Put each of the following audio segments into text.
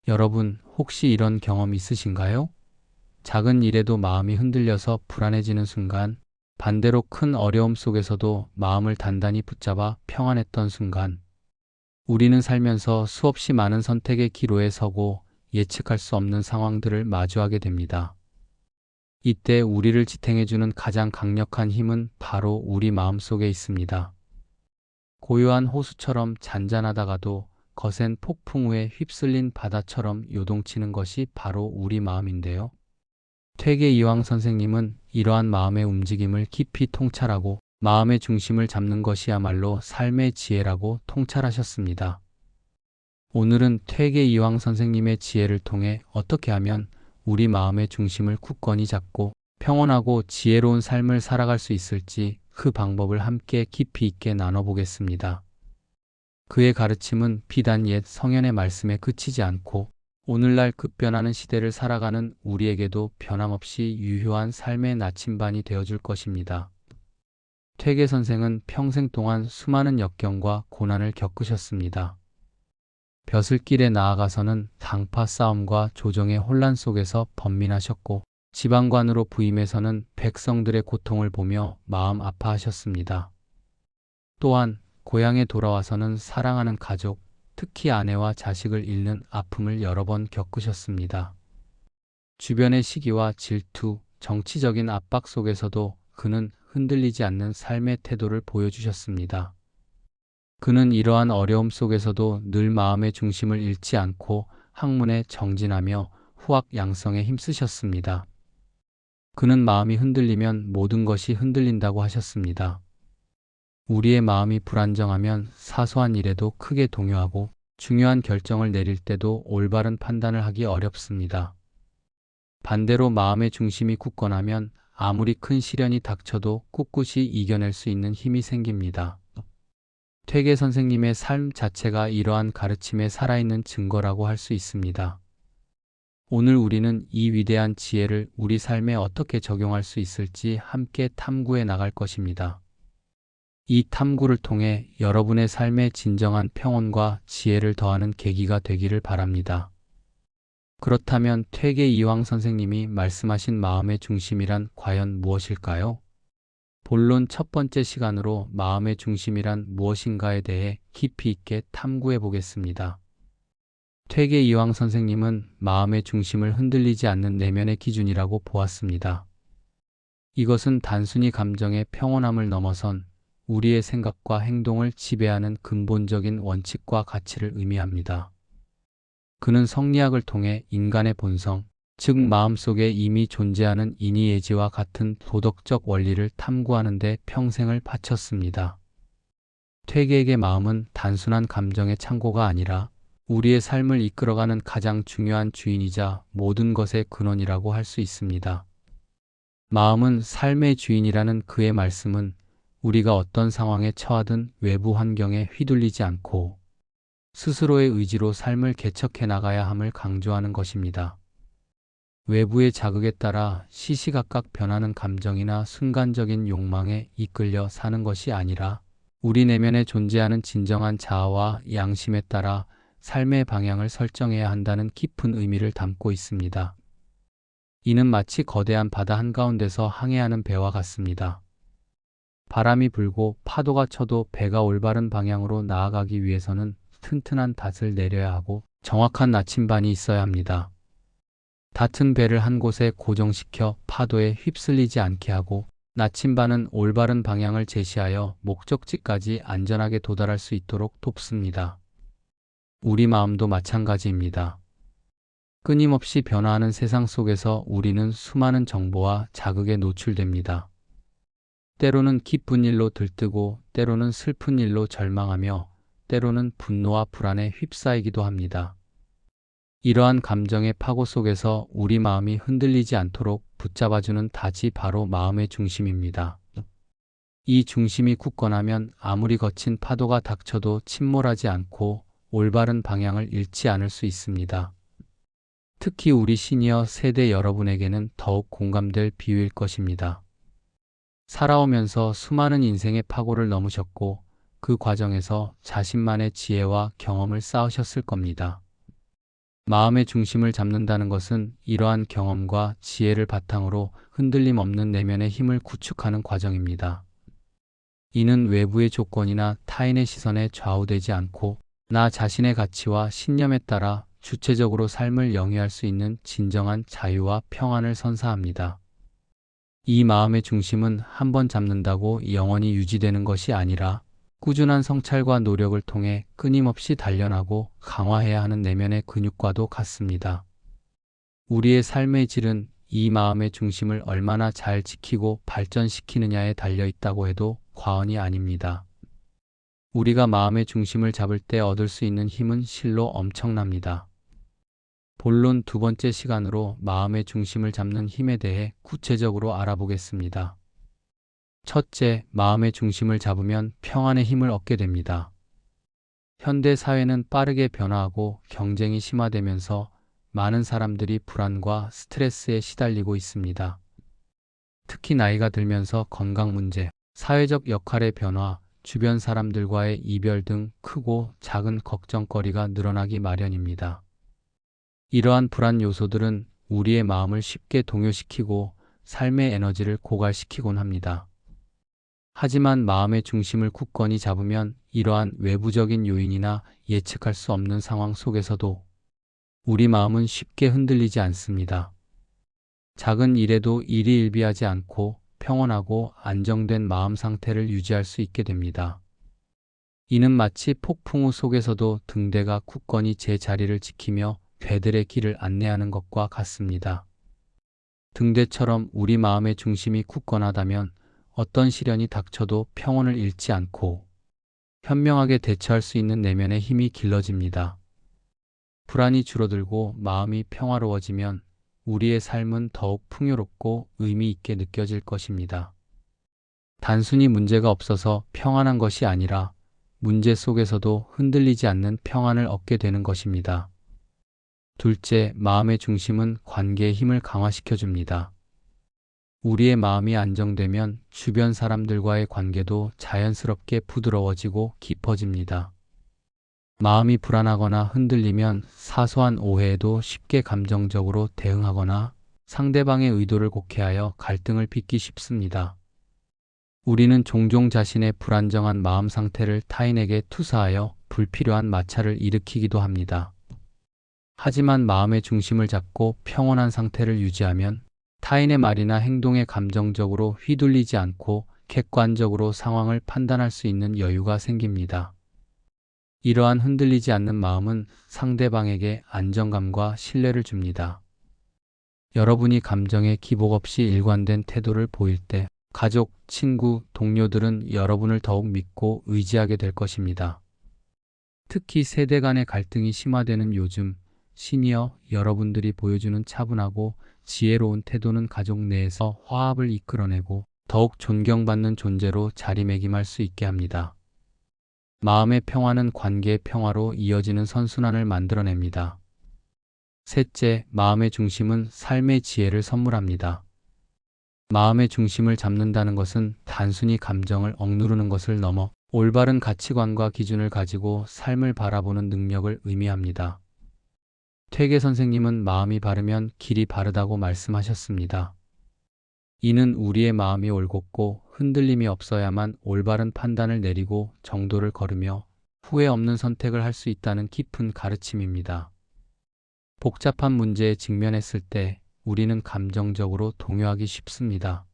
여러분, 혹시 이런 경험 있으신가요? 작은 일에도 마음이 흔들려서 불안해지는 순간, 반대로 큰 어려움 속에서도 마음을 단단히 붙잡아 평안했던 순간, 우리는 살면서 수없이 많은 선택의 기로에 서고 예측할 수 없는 상황들을 마주하게 됩니다. 이때 우리를 지탱해주는 가장 강력한 힘은 바로 우리 마음 속에 있습니다. 고요한 호수처럼 잔잔하다가도 거센 폭풍 후에 휩쓸린 바다처럼 요동치는 것이 바로 우리 마음인데요. 퇴계 이황 선생님은 이러한 마음의 움직임을 깊이 통찰하고 마음의 중심을 잡는 것이야말로 삶의 지혜라고 통찰하셨습니다. 오늘은 퇴계 이황 선생님의 지혜를 통해 어떻게 하면 우리 마음의 중심을 굳건히 잡고 평온하고 지혜로운 삶을 살아갈 수 있을지 그 방법을 함께 깊이 있게 나눠보겠습니다. 그의 가르침은 비단 옛 성현의 말씀에 그치지 않고 오늘날 급변하는 시대를 살아가는 우리에게도 변함없이 유효한 삶의 나침반이 되어줄 것입니다. 퇴계 선생은 평생 동안 수많은 역경과 고난을 겪으셨습니다. 벼슬길에 나아가서는 당파 싸움과 조정의 혼란 속에서 번민하셨고 지방관으로 부임해서는 백성들의 고통을 보며 마음 아파하셨습니다. 또한 고향에 돌아와서는 사랑하는 가족, 특히 아내와 자식을 잃는 아픔을 여러 번 겪으셨습니다. 주변의 시기와 질투, 정치적인 압박 속에서도 그는 흔들리지 않는 삶의 태도를 보여주셨습니다. 그는 이러한 어려움 속에서도 늘 마음의 중심을 잃지 않고 학문에 정진하며 후학양성에 힘쓰셨습니다. 그는 마음이 흔들리면 모든 것이 흔들린다고 하셨습니다. 우리의 마음이 불안정하면 사소한 일에도 크게 동요하고 중요한 결정을 내릴 때도 올바른 판단을 하기 어렵습니다. 반대로 마음의 중심이 굳건하면 아무리 큰 시련이 닥쳐도 꿋꿋이 이겨낼 수 있는 힘이 생깁니다. 퇴계 선생님의 삶 자체가 이러한 가르침에 살아있는 증거라고 할 수 있습니다. 오늘 우리는 이 위대한 지혜를 우리 삶에 어떻게 적용할 수 있을지 함께 탐구해 나갈 것입니다. 이 탐구를 통해 여러분의 삶에 진정한 평온과 지혜를 더하는 계기가 되기를 바랍니다. 그렇다면 퇴계 이황 선생님이 말씀하신 마음의 중심이란 과연 무엇일까요? 본론 첫 번째 시간으로 마음의 중심이란 무엇인가에 대해 깊이 있게 탐구해 보겠습니다. 퇴계 이황 선생님은 마음의 중심을 흔들리지 않는 내면의 기준이라고 보았습니다. 이것은 단순히 감정의 평온함을 넘어선 우리의 생각과 행동을 지배하는 근본적인 원칙과 가치를 의미합니다. 그는 성리학을 통해 인간의 본성, 즉 마음속에 이미 존재하는 인의예지와 같은 도덕적 원리를 탐구하는 데 평생을 바쳤습니다. 퇴계에게 마음은 단순한 감정의 창고가 아니라 우리의 삶을 이끌어가는 가장 중요한 주인이자 모든 것의 근원이라고 할 수 있습니다. 마음은 삶의 주인이라는 그의 말씀은 우리가 어떤 상황에 처하든 외부 환경에 휘둘리지 않고 스스로의 의지로 삶을 개척해 나가야 함을 강조하는 것입니다. 외부의 자극에 따라 시시각각 변하는 감정이나 순간적인 욕망에 이끌려 사는 것이 아니라 우리 내면에 존재하는 진정한 자아와 양심에 따라 삶의 방향을 설정해야 한다는 깊은 의미를 담고 있습니다. 이는 마치 거대한 바다 한가운데서 항해하는 배와 같습니다. 바람이 불고 파도가 쳐도 배가 올바른 방향으로 나아가기 위해서는 튼튼한 닷을 내려야 하고 정확한 나침반이 있어야 합니다. 닿은 배를 한 곳에 고정시켜 파도에 휩쓸리지 않게 하고 나침반은 올바른 방향을 제시하여 목적지까지 안전하게 도달할 수 있도록 돕습니다. 우리 마음도 마찬가지입니다. 끊임없이 변화하는 세상 속에서 우리는 수많은 정보와 자극에 노출됩니다. 때로는 기쁜 일로 들뜨고 때로는 슬픈 일로 절망하며 때로는 분노와 불안에 휩싸이기도 합니다. 이러한 감정의 파고 속에서 우리 마음이 흔들리지 않도록 붙잡아주는 닷이 바로 마음의 중심입니다. 이 중심이 굳건하면 아무리 거친 파도가 닥쳐도 침몰하지 않고 올바른 방향을 잃지 않을 수 있습니다. 특히 우리 시니어 세대 여러분에게는 더욱 공감될 비유일 것입니다. 살아오면서 수많은 인생의 파고를 넘으셨고 그 과정에서 자신만의 지혜와 경험을 쌓으셨을 겁니다. 마음의 중심을 잡는다는 것은 이러한 경험과 지혜를 바탕으로 흔들림 없는 내면의 힘을 구축하는 과정입니다. 이는 외부의 조건이나 타인의 시선에 좌우되지 않고 나 자신의 가치와 신념에 따라 주체적으로 삶을 영위할 수 있는 진정한 자유와 평안을 선사합니다. 이 마음의 중심은 한 번 잡는다고 영원히 유지되는 것이 아니라 꾸준한 성찰과 노력을 통해 끊임없이 단련하고 강화해야 하는 내면의 근육과도 같습니다. 우리의 삶의 질은 이 마음의 중심을 얼마나 잘 지키고 발전시키느냐에 달려 있다고 해도 과언이 아닙니다. 우리가 마음의 중심을 잡을 때 얻을 수 있는 힘은 실로 엄청납니다. 본론 두 번째 시간으로 마음의 중심을 잡는 힘에 대해 구체적으로 알아보겠습니다. 첫째, 마음의 중심을 잡으면 평안의 힘을 얻게 됩니다. 현대 사회는 빠르게 변화하고 경쟁이 심화되면서 많은 사람들이 불안과 스트레스에 시달리고 있습니다. 특히 나이가 들면서 건강 문제, 사회적 역할의 변화, 주변 사람들과의 이별 등 크고 작은 걱정거리가 늘어나기 마련입니다. 이러한 불안 요소들은 우리의 마음을 쉽게 동요시키고 삶의 에너지를 고갈시키곤 합니다. 하지만 마음의 중심을 굳건히 잡으면 이러한 외부적인 요인이나 예측할 수 없는 상황 속에서도 우리 마음은 쉽게 흔들리지 않습니다. 작은 일에도 일희일비하지 않고 평온하고 안정된 마음 상태를 유지할 수 있게 됩니다. 이는 마치 폭풍 우 속에서도 등대가 굳건히 제 자리를 지키며 배들의 길을 안내하는 것과 같습니다. 등대처럼 우리 마음의 중심이 굳건하다면 어떤 시련이 닥쳐도 평온을 잃지 않고 현명하게 대처할 수 있는 내면의 힘이 길러집니다. 불안이 줄어들고 마음이 평화로워지면 우리의 삶은 더욱 풍요롭고 의미 있게 느껴질 것입니다. 단순히 문제가 없어서 평안한 것이 아니라 문제 속에서도 흔들리지 않는 평안을 얻게 되는 것입니다. 둘째, 마음의 중심은 관계의 힘을 강화시켜줍니다. 우리의 마음이 안정되면 주변 사람들과의 관계도 자연스럽게 부드러워지고 깊어집니다. 마음이 불안하거나 흔들리면 사소한 오해에도 쉽게 감정적으로 대응하거나 상대방의 의도를 곡해하여 갈등을 빚기 쉽습니다. 우리는 종종 자신의 불안정한 마음 상태를 타인에게 투사하여 불필요한 마찰을 일으키기도 합니다. 하지만 마음의 중심을 잡고 평온한 상태를 유지하면 타인의 말이나 행동에 감정적으로 휘둘리지 않고 객관적으로 상황을 판단할 수 있는 여유가 생깁니다. 이러한 흔들리지 않는 마음은 상대방에게 안정감과 신뢰를 줍니다. 여러분이 감정에 기복 없이 일관된 태도를 보일 때 가족, 친구, 동료들은 여러분을 더욱 믿고 의지하게 될 것입니다. 특히 세대 간의 갈등이 심화되는 요즘, 시니어 여러분들이 보여주는 차분하고 지혜로운 태도는 가족 내에서 화합을 이끌어내고 더욱 존경받는 존재로 자리매김할 수 있게 합니다. 마음의 평화는 관계의 평화로 이어지는 선순환을 만들어냅니다. 셋째, 마음의 중심은 삶의 지혜를 선물합니다. 마음의 중심을 잡는다는 것은 단순히 감정을 억누르는 것을 넘어 올바른 가치관과 기준을 가지고 삶을 바라보는 능력을 의미합니다. 퇴계 선생님은 마음이 바르면 길이 바르다고 말씀하셨습니다. 이는 우리의 마음이 올곧고 흔들림이 없어야만 올바른 판단을 내리고 정도를 걸으며 후회 없는 선택을 할 수 있다는 깊은 가르침입니다. 복잡한 문제에 직면했을 때 우리는 감정적으로 동요하기 쉽습니다.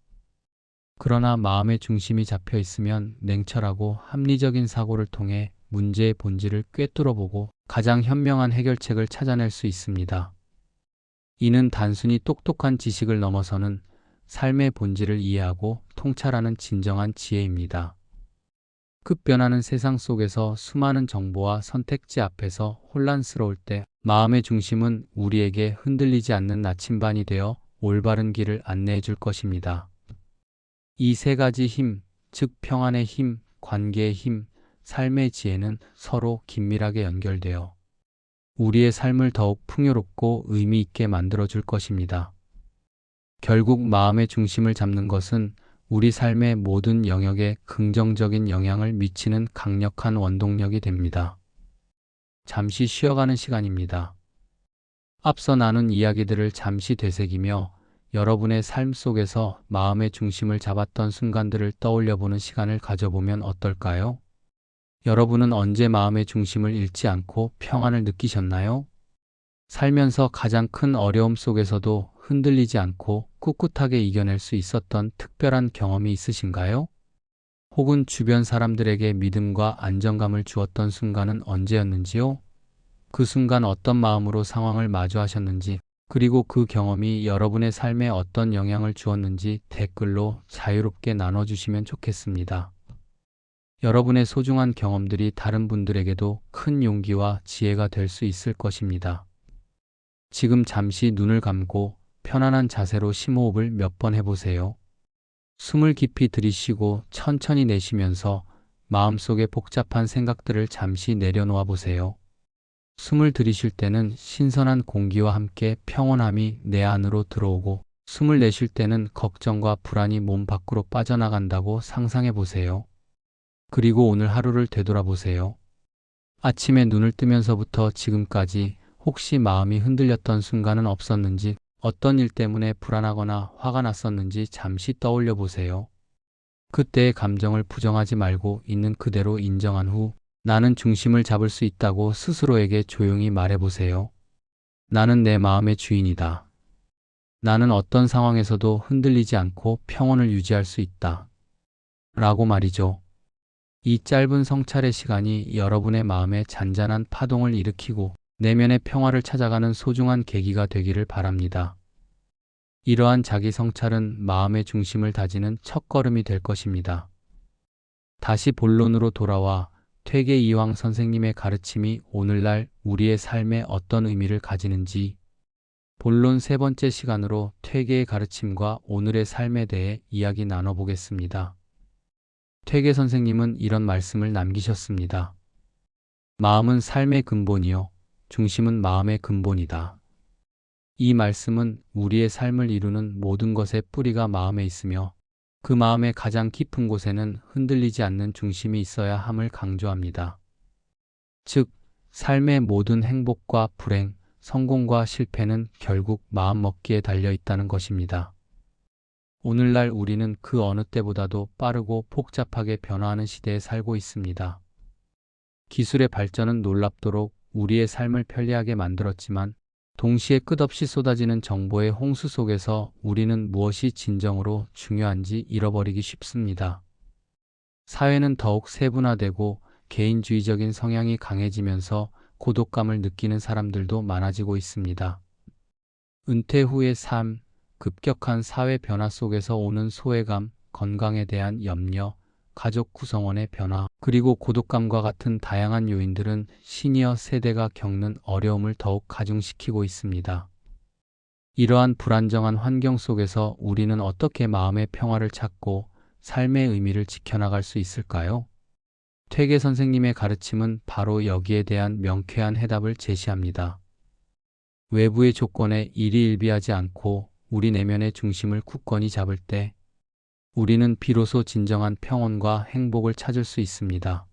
그러나 마음의 중심이 잡혀 있으면 냉철하고 합리적인 사고를 통해 문제의 본질을 꿰뚫어보고 가장 현명한 해결책을 찾아낼 수 있습니다. 이는 단순히 똑똑한 지식을 넘어서는 삶의 본질을 이해하고 통찰하는 진정한 지혜입니다. 급변하는 세상 속에서 수많은 정보와 선택지 앞에서 혼란스러울 때 마음의 중심은 우리에게 흔들리지 않는 나침반이 되어 올바른 길을 안내해 줄 것입니다. 이 세 가지 힘, 즉 평안의 힘, 관계의 힘, 삶의 지혜는 서로 긴밀하게 연결되어 우리의 삶을 더욱 풍요롭고 의미 있게 만들어 줄 것입니다. 결국 마음의 중심을 잡는 것은 우리 삶의 모든 영역에 긍정적인 영향을 미치는 강력한 원동력이 됩니다. 잠시 쉬어가는 시간입니다. 앞서 나눈 이야기들을 잠시 되새기며 여러분의 삶 속에서 마음의 중심을 잡았던 순간들을 떠올려보는 시간을 가져보면 어떨까요? 여러분은 언제 마음의 중심을 잃지 않고 평안을 느끼셨나요? 살면서 가장 큰 어려움 속에서도 흔들리지 않고 꿋꿋하게 이겨낼 수 있었던 특별한 경험이 있으신가요? 혹은 주변 사람들에게 믿음과 안정감을 주었던 순간은 언제였는지요? 그 순간 어떤 마음으로 상황을 마주하셨는지, 그리고 그 경험이 여러분의 삶에 어떤 영향을 주었는지 댓글로 자유롭게 나눠주시면 좋겠습니다. 여러분의 소중한 경험들이 다른 분들에게도 큰 용기와 지혜가 될 수 있을 것입니다. 지금 잠시 눈을 감고 편안한 자세로 심호흡을 몇 번 해보세요. 숨을 깊이 들이쉬고 천천히 내쉬면서 마음속의 복잡한 생각들을 잠시 내려놓아 보세요. 숨을 들이쉴 때는 신선한 공기와 함께 평온함이 내 안으로 들어오고, 숨을 내쉴 때는 걱정과 불안이 몸 밖으로 빠져나간다고 상상해 보세요. 그리고 오늘 하루를 되돌아보세요. 아침에 눈을 뜨면서부터 지금까지 혹시 마음이 흔들렸던 순간은 없었는지, 어떤 일 때문에 불안하거나 화가 났었는지 잠시 떠올려 보세요. 그때의 감정을 부정하지 말고 있는 그대로 인정한 후, 나는 중심을 잡을 수 있다고 스스로에게 조용히 말해보세요. 나는 내 마음의 주인이다. 나는 어떤 상황에서도 흔들리지 않고 평온을 유지할 수 있다. 라고 말이죠. 이 짧은 성찰의 시간이 여러분의 마음에 잔잔한 파동을 일으키고 내면의 평화를 찾아가는 소중한 계기가 되기를 바랍니다. 이러한 자기 성찰은 마음의 중심을 다지는 첫걸음이 될 것입니다. 다시 본론으로 돌아와 퇴계 이황 선생님의 가르침이 오늘날 우리의 삶에 어떤 의미를 가지는지, 본론 세 번째 시간으로 퇴계의 가르침과 오늘의 삶에 대해 이야기 나눠보겠습니다. 퇴계 선생님은 이런 말씀을 남기셨습니다. 마음은 삶의 근본이요, 중심은 마음의 근본이다. 이 말씀은 우리의 삶을 이루는 모든 것의 뿌리가 마음에 있으며, 그 마음의 가장 깊은 곳에는 흔들리지 않는 중심이 있어야 함을 강조합니다. 즉, 삶의 모든 행복과 불행, 성공과 실패는 결국 마음먹기에 달려 있다는 것입니다. 오늘날 우리는 그 어느 때보다도 빠르고 복잡하게 변화하는 시대에 살고 있습니다. 기술의 발전은 놀랍도록 우리의 삶을 편리하게 만들었지만, 동시에 끝없이 쏟아지는 정보의 홍수 속에서 우리는 무엇이 진정으로 중요한지 잃어버리기 쉽습니다. 사회는 더욱 세분화되고 개인주의적인 성향이 강해지면서 고독감을 느끼는 사람들도 많아지고 있습니다. 은퇴 후의 삶, 급격한 사회 변화 속에서 오는 소외감, 건강에 대한 염려, 가족 구성원의 변화, 그리고 고독감과 같은 다양한 요인들은 시니어 세대가 겪는 어려움을 더욱 가중시키고 있습니다. 이러한 불안정한 환경 속에서 우리는 어떻게 마음의 평화를 찾고 삶의 의미를 지켜나갈 수 있을까요? 퇴계 선생님의 가르침은 바로 여기에 대한 명쾌한 해답을 제시합니다. 외부의 조건에 일희일비하지 않고 우리 내면의 중심을 굳건히 잡을 때, 우리는 비로소 진정한 평온과 행복을 찾을 수 있습니다.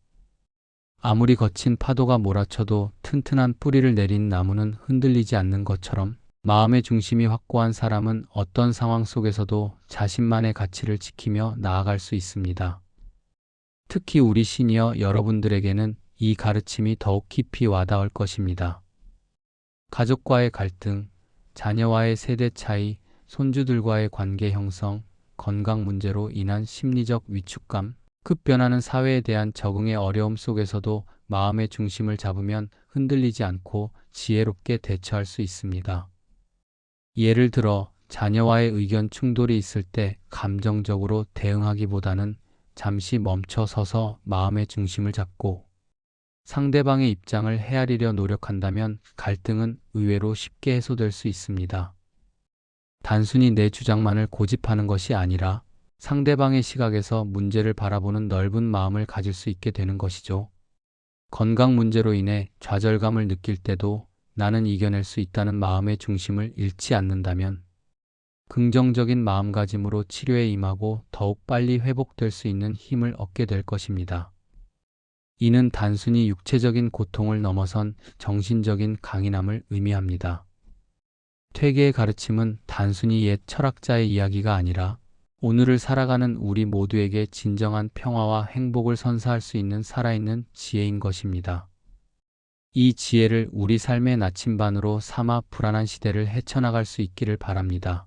아무리 거친 파도가 몰아쳐도 튼튼한 뿌리를 내린 나무는 흔들리지 않는 것처럼, 마음의 중심이 확고한 사람은 어떤 상황 속에서도 자신만의 가치를 지키며 나아갈 수 있습니다. 특히 우리 시니어 여러분들에게는 이 가르침이 더욱 깊이 와닿을 것입니다. 가족과의 갈등, 자녀와의 세대 차이, 손주들과의 관계 형성, 건강 문제로 인한 심리적 위축감, 급변하는 사회에 대한 적응의 어려움 속에서도 마음의 중심을 잡으면 흔들리지 않고 지혜롭게 대처할 수 있습니다. 예를 들어 자녀와의 의견 충돌이 있을 때 감정적으로 대응하기보다는 잠시 멈춰 서서 마음의 중심을 잡고 상대방의 입장을 헤아리려 노력한다면 갈등은 의외로 쉽게 해소될 수 있습니다. 단순히 내 주장만을 고집하는 것이 아니라 상대방의 시각에서 문제를 바라보는 넓은 마음을 가질 수 있게 되는 것이죠. 건강 문제로 인해 좌절감을 느낄 때도 나는 이겨낼 수 있다는 마음의 중심을 잃지 않는다면, 긍정적인 마음가짐으로 치료에 임하고 더욱 빨리 회복될 수 있는 힘을 얻게 될 것입니다. 이는 단순히 육체적인 고통을 넘어선 정신적인 강인함을 의미합니다. 퇴계의 가르침은 단순히 옛 철학자의 이야기가 아니라 오늘을 살아가는 우리 모두에게 진정한 평화와 행복을 선사할 수 있는 살아있는 지혜인 것입니다. 이 지혜를 우리 삶의 나침반으로 삼아 불안한 시대를 헤쳐나갈 수 있기를 바랍니다.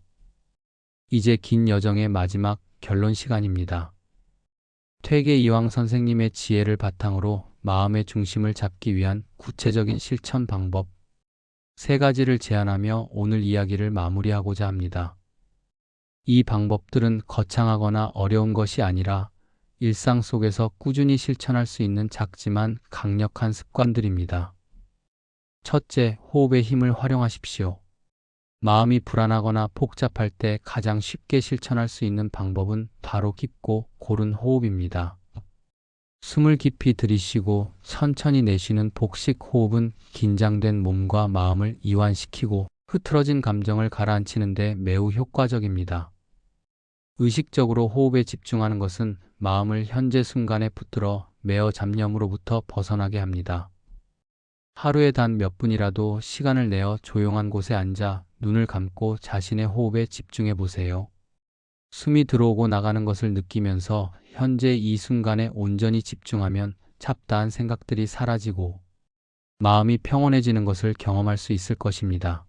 이제 긴 여정의 마지막 결론 시간입니다. 퇴계 이황 선생님의 지혜를 바탕으로 마음의 중심을 잡기 위한 구체적인 실천 방법 3가지를 제안하며 오늘 이야기를 마무리하고자 합니다. 이 방법들은 거창하거나 어려운 것이 아니라 일상 속에서 꾸준히 실천할 수 있는 작지만 강력한 습관들입니다. 첫째, 호흡의 힘을 활용하십시오. 마음이 불안하거나 복잡할 때 가장 쉽게 실천할 수 있는 방법은 바로 깊고 고른 호흡입니다. 숨을 깊이 들이쉬고 천천히 내쉬는 복식 호흡은 긴장된 몸과 마음을 이완시키고 흐트러진 감정을 가라앉히는 데 매우 효과적입니다. 의식적으로 호흡에 집중하는 것은 마음을 현재 순간에 붙들어 매어 잡념으로부터 벗어나게 합니다. 하루에 단 몇 분이라도 시간을 내어 조용한 곳에 앉아 눈을 감고 자신의 호흡에 집중해 보세요. 숨이 들어오고 나가는 것을 느끼면서 현재 이 순간에 온전히 집중하면 잡다한 생각들이 사라지고 마음이 평온해지는 것을 경험할 수 있을 것입니다.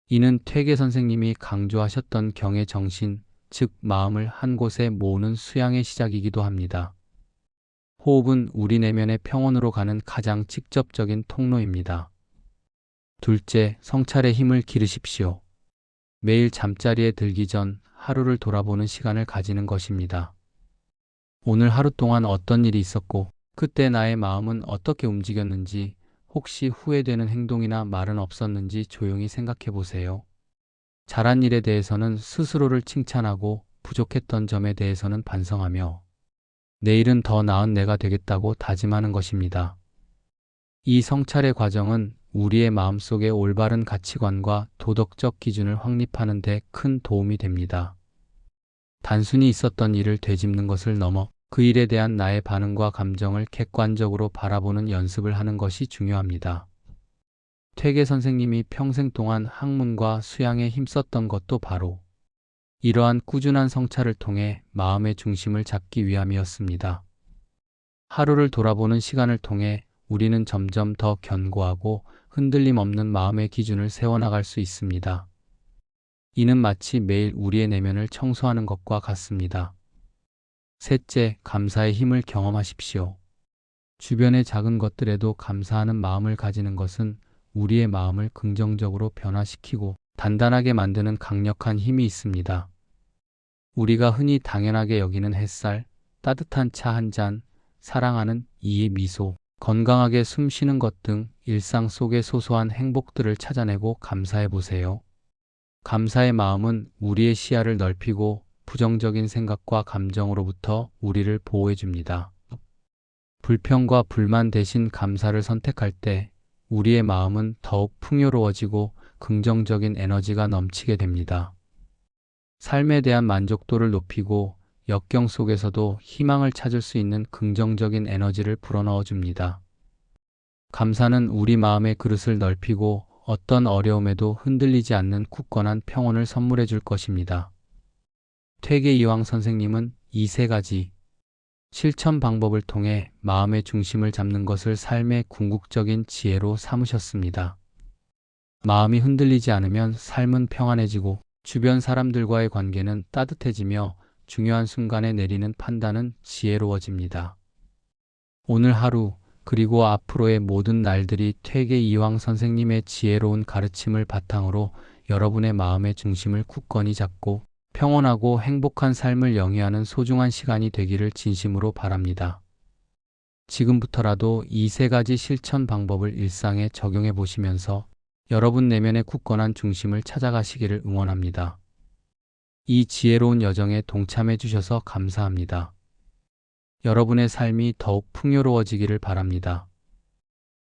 이는 퇴계 선생님이 강조하셨던 경의 정신, 즉 마음을 한 곳에 모으는 수양의 시작이기도 합니다. 호흡은 우리 내면의 평온으로 가는 가장 직접적인 통로입니다. 둘째, 성찰의 힘을 기르십시오. 매일 잠자리에 들기 전 하루를 돌아보는 시간을 가지는 것입니다. 오늘 하루 동안 어떤 일이 있었고 그때 나의 마음은 어떻게 움직였는지, 혹시 후회되는 행동이나 말은 없었는지 조용히 생각해 보세요. 잘한 일에 대해서는 스스로를 칭찬하고 부족했던 점에 대해서는 반성하며 내일은 더 나은 내가 되겠다고 다짐하는 것입니다. 이 성찰의 과정은 우리의 마음속의 올바른 가치관과 도덕적 기준을 확립하는 데 큰 도움이 됩니다. 단순히 있었던 일을 되짚는 것을 넘어 그 일에 대한 나의 반응과 감정을 객관적으로 바라보는 연습을 하는 것이 중요합니다. 퇴계 선생님이 평생 동안 학문과 수양에 힘썼던 것도 바로 이러한 꾸준한 성찰을 통해 마음의 중심을 잡기 위함이었습니다. 하루를 돌아보는 시간을 통해 우리는 점점 더 견고하고 흔들림 없는 마음의 기준을 세워나갈 수 있습니다. 이는 마치 매일 우리의 내면을 청소하는 것과 같습니다. 셋째, 감사의 힘을 경험하십시오. 주변의 작은 것들에도 감사하는 마음을 가지는 것은 우리의 마음을 긍정적으로 변화시키고 단단하게 만드는 강력한 힘이 있습니다. 우리가 흔히 당연하게 여기는 햇살, 따뜻한 차 한 잔, 사랑하는 이의 미소, 건강하게 숨 쉬는 것 등 일상 속의 소소한 행복들을 찾아내고 감사해 보세요. 감사의 마음은 우리의 시야를 넓히고 부정적인 생각과 감정으로부터 우리를 보호해 줍니다. 불평과 불만 대신 감사를 선택할 때 우리의 마음은 더욱 풍요로워지고 긍정적인 에너지가 넘치게 됩니다. 삶에 대한 만족도를 높이고 역경 속에서도 희망을 찾을 수 있는 긍정적인 에너지를 불어넣어 줍니다. 감사는 우리 마음의 그릇을 넓히고 어떤 어려움에도 흔들리지 않는 굳건한 평온을 선물해 줄 것입니다. 퇴계 이황 선생님은 이 3가지 실천 방법을 통해 마음의 중심을 잡는 것을 삶의 궁극적인 지혜로 삼으셨습니다. 마음이 흔들리지 않으면 삶은 평안해지고 주변 사람들과의 관계는 따뜻해지며 중요한 순간에 내리는 판단은 지혜로워집니다. 오늘 하루 그리고 앞으로의 모든 날들이 퇴계 이황 선생님의 지혜로운 가르침을 바탕으로 여러분의 마음의 중심을 굳건히 잡고 평온하고 행복한 삶을 영위하는 소중한 시간이 되기를 진심으로 바랍니다. 지금부터라도 이 3가지 실천 방법을 일상에 적용해 보시면서 여러분 내면의 굳건한 중심을 찾아가시기를 응원합니다. 이 지혜로운 여정에 동참해 주셔서 감사합니다. 여러분의 삶이 더욱 풍요로워지기를 바랍니다.